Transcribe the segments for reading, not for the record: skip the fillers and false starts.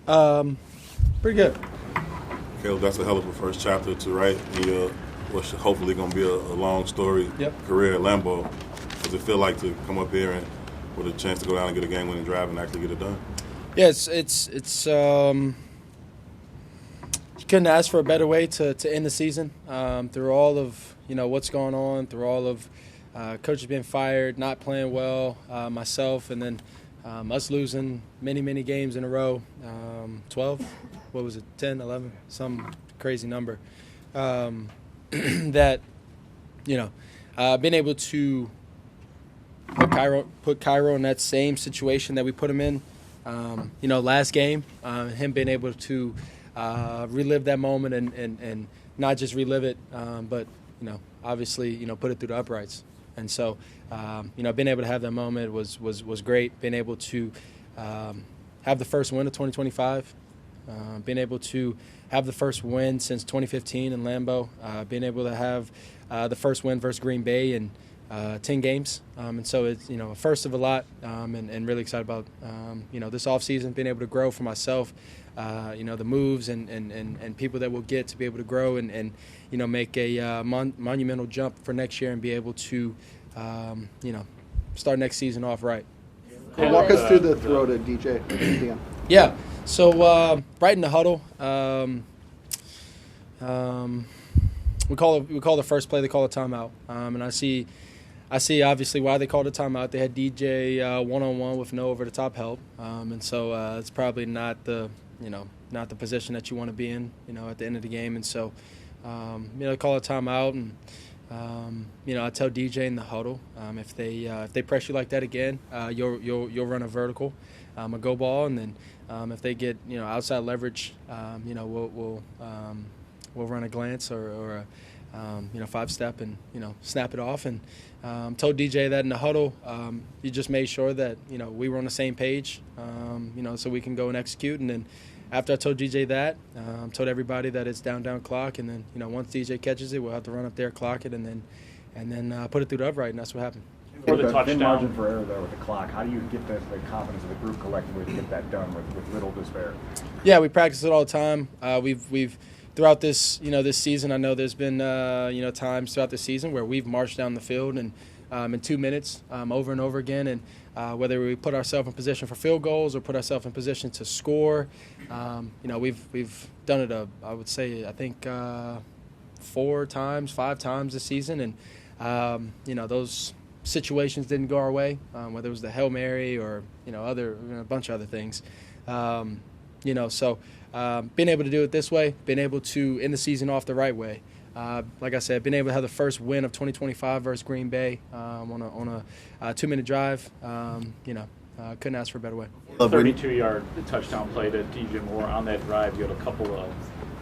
Pretty good. Caleb, that's a hell of a first chapter to write. What's hopefully going to be a long story career at Lambeau. Does it feel like to come up here and with a chance to go down and get a game-winning drive and actually get it done? Yeah, it's you couldn't ask for a better way to end the season. Through all of what's going on, through all of coaches being fired, not playing well, myself, and then us losing many games in a row, 12, what was it, 10, 11, some crazy number. That being able to put Cairo in that same situation that we put him in, last game, him being able to relive that moment and not just relive it, but obviously put it through the uprights. And so being able to have that moment was great. Being able to have the first win of 2025, being able to have the first win since 2015 in Lambeau, being able to have the first win versus Green Bay in 10 games. And so it's, a first of a lot, and really excited about, this offseason, being able to grow for myself, the moves and people that we'll get to be able to grow and make a monumental jump for next year and be able to, start next season off right. Walk us through the throw to DJ. Yeah. So right in the huddle, we call the first play. They call a timeout, and I see obviously why they called a timeout. They had DJ one-on-one with no over-the-top help, and so it's probably not the position that you want to be in, at the end of the game. And so, they call a timeout, and I tell DJ in the huddle, if they press you like that again, you'll run a vertical, a go ball, and then if they get outside leverage, we'll run a glance or a 5-step and snap it off. And told DJ that in the huddle, you just made sure that we were on the same page, so we can go and execute. And then after I told DJ that, told everybody that it's down clock, and then once DJ catches it, we'll have to run up there, clock it, and then put it through the upright, and that's what happened. For the touchdown, margin for error there with the clock. How do you get the confidence of the group collectively to get that done with little despair? Yeah, we practice it all the time. We've throughout this this season. I know there's been times throughout the season where we've marched down the field and in 2 minutes over and over again, and whether we put ourselves in position for field goals or put ourselves in position to score, we've done it. I would say I think 5 times this season, and those situations didn't go our way, whether it was the Hail Mary or a bunch of other things. So being able to do it this way, being able to end the season off the right way. Like I said, being able to have the first win of 2025 versus Green Bay on a 2-minute drive, couldn't ask for a better way. 32-yard touchdown play to DJ Moore. On that drive, you had a couple of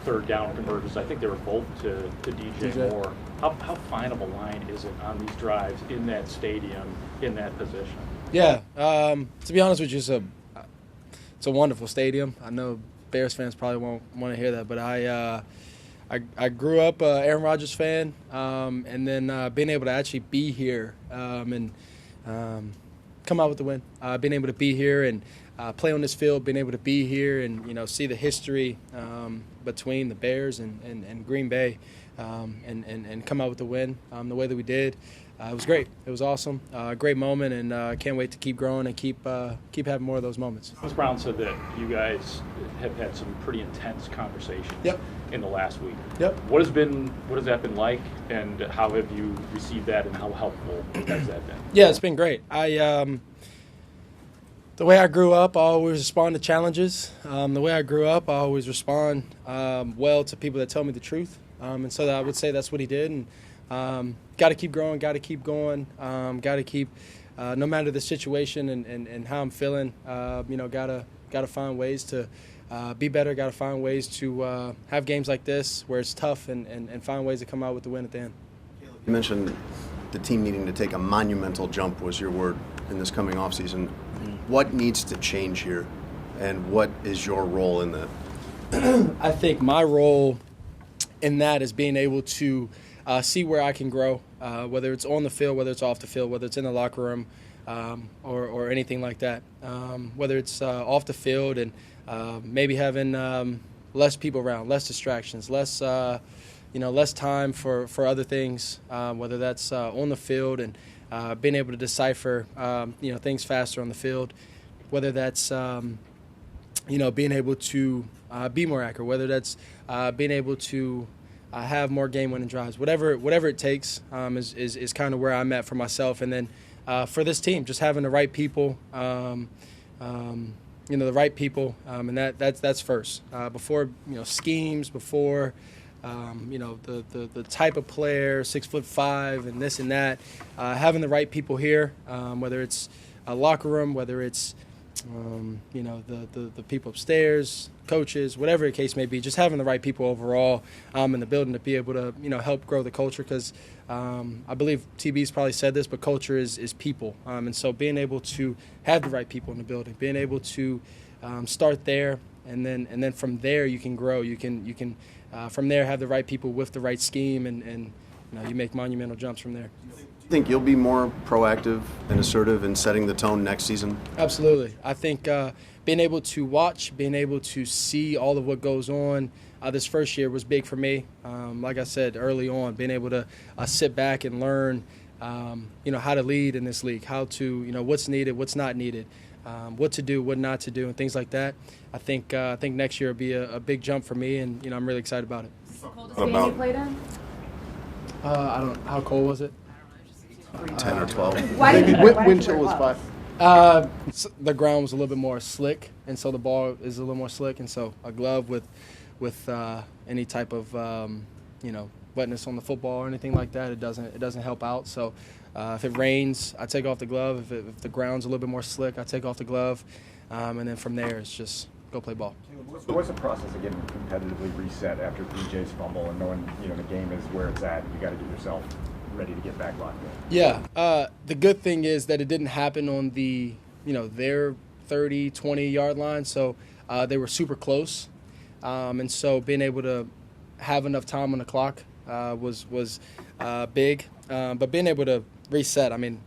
third down conversions. I think they were both to DJ Moore. How fine of a line is it on these drives in that stadium, in that position? Yeah, to be honest with you, it's a wonderful stadium. I know Bears fans probably won't want to hear that, but I grew up an Aaron Rodgers fan, and then being able to actually be here and come out with the win, being able to be here and play on this field, being able to be here and see the history between the Bears and Green Bay, and come out with the win the way that we did. It was great. It was awesome. Great moment, and I can't wait to keep growing and keep having more of those moments. Thomas Brown said that you guys have had some pretty intense conversations in the last week. Yep. What has that been like, and how have you received that, and how helpful has that been? Yeah, it's been great. The way I grew up, I always respond to challenges. The way I grew up, I always respond well to people that tell me the truth. And so I would say that's what he did. And got to keep growing, got to keep going, got to keep, no matter the situation and how I'm feeling, got to find ways to be better, got to find ways to have games like this where it's tough and find ways to come out with the win at the end. You mentioned the team needing to take a monumental jump was your word in this coming offseason. What needs to change here, and what is your role in that? I think my role in that is being able to see where I can grow, whether it's on the field, whether it's off the field, whether it's in the locker room, or anything like that. Whether it's off the field and maybe having less people around, less distractions, less less time for other things, whether that's on the field and being able to decipher things faster on the field, whether that's being able to be more accurate, whether that's being able to have more game-winning drives, whatever it takes is kind of where I'm at for myself. And then for this team, just having the right people, the right people, and that's first. Before schemes, before the type of player, 6'5", and this and that, having the right people here, whether it's a locker room, whether it's the people upstairs, coaches, whatever the case may be, just having the right people overall in the building to be able to help grow the culture. Because I believe TB's probably said this, but culture is people, and so being able to have the right people in the building, being able to start there, and then from there you can grow. You can from there have the right people with the right scheme, and you make monumental jumps from there. Do you think you'll be more proactive and assertive in setting the tone next season? Absolutely. I think being able to watch, being able to see all of what goes on this first year was big for me. Like I said early on, being able to sit back and learn, how to lead in this league, how to, what's needed, what's not needed, what to do, what not to do, and things like that. I think next year will be a big jump for me, and I'm really excited about it. Coldest game you played in? How cold was it? 10 or 12. Wind chill was 5. The ground was a little bit more slick, and so the ball is a little more slick, and so a glove with any type of wetness on the football or anything like that, it doesn't help out. So if it rains, I take off the glove. If the ground's a little bit more slick, I take off the glove, and then from there it's just go play ball. What's the process of getting competitively reset after DJ's fumble and knowing the game is where it's at and you got to get yourself ready to get back locked in? Yeah, the good thing is that it didn't happen on the their 30, 20-yard line, so they were super close, and so being able to have enough time on the clock was big. But being able to reset, I mean,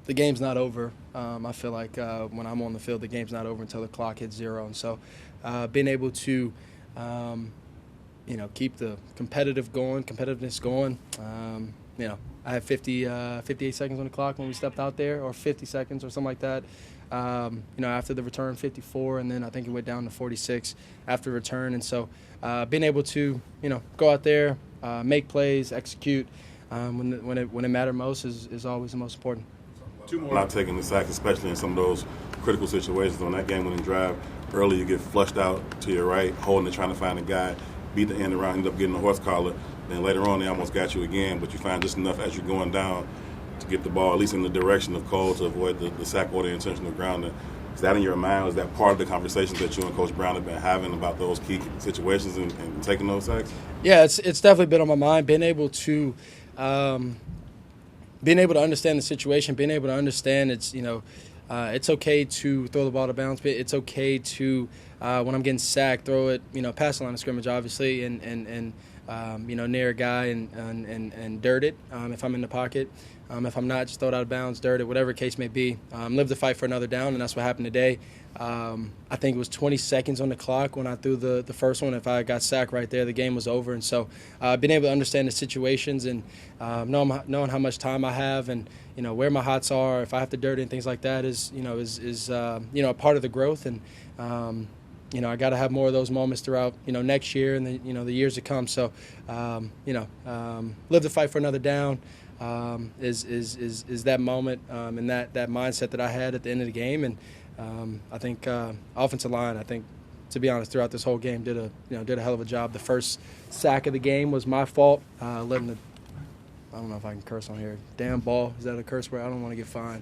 the game's not over. I feel like when I'm on the field, the game's not over until the clock hits 0, and so being able to keep the competitiveness going. I had 58 seconds on the clock when we stepped out there, or 50 seconds or something like that. After the return, 54, and then I think it went down to 46 after the return. And so being able to, go out there, make plays, execute when it mattered most is always the most important. Not taking the sacks, especially in some of those critical situations. On that game-winning drive, early you get flushed out to your right, holding it, trying to find a guy, beat the end around, end up getting a horse collar. Then later on, they almost got you again, but you find just enough as you're going down to get the ball, at least in the direction of Cole, to avoid the sack or the intentional grounding. Is that in your mind? Is that part of the conversations that you and Coach Brown have been having about those key situations and taking those sacks? Yeah, it's definitely been on my mind. Being able to understand the situation, being able to understand it's okay to throw the ball to bounds. It's okay to when I'm getting sacked, throw it past the line of scrimmage, obviously, and near a guy and dirt it if I'm in the pocket. If I'm not, just throw it out of bounds, dirt it, whatever the case may be. Live to fight for another down, and that's what happened today. I think it was 20 seconds on the clock when I threw the first one. If I got sacked right there, the game was over. And so being able to understand the situations and knowing how much time I have and where my hots are, if I have to dirt it and things like that is a part of the growth. And I got to have more of those moments throughout next year and the years to come. So live to fight for another down. Is that moment and that mindset that I had at the end of the game. And I think offensive line, to be honest, throughout this whole game did a hell of a job. The first sack of the game was my fault. Letting I don't know if I can curse on here. Damn ball. Is that a curse word? I don't want to get fined.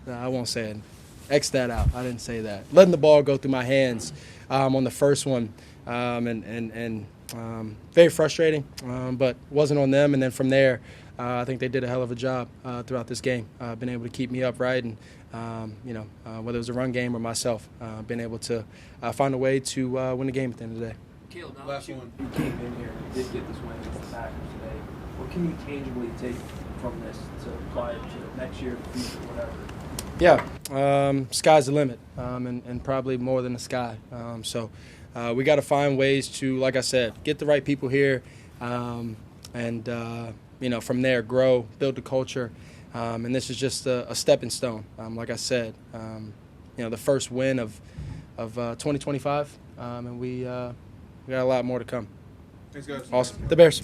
No, I won't say it. X that out. I didn't say that. Letting the ball go through my hands on the first one and very frustrating, but wasn't on them. And then from there, I think they did a hell of a job throughout this game, been able to keep me upright and, whether it was a run game or myself, been able to find a way to win the game at the end of the day. Caleb, now that you came in here and did get this win against the Packers today, what can you tangibly take from this to apply it to next year, the future, whatever? Yeah, sky's the limit, and probably more than the sky. So we got to find ways to, like I said, get the right people here, and from there grow, build the culture. And this is just a stepping stone. Like I said, the first win of 2025, and we got a lot more to come. Thanks, guys. Awesome. The Bears.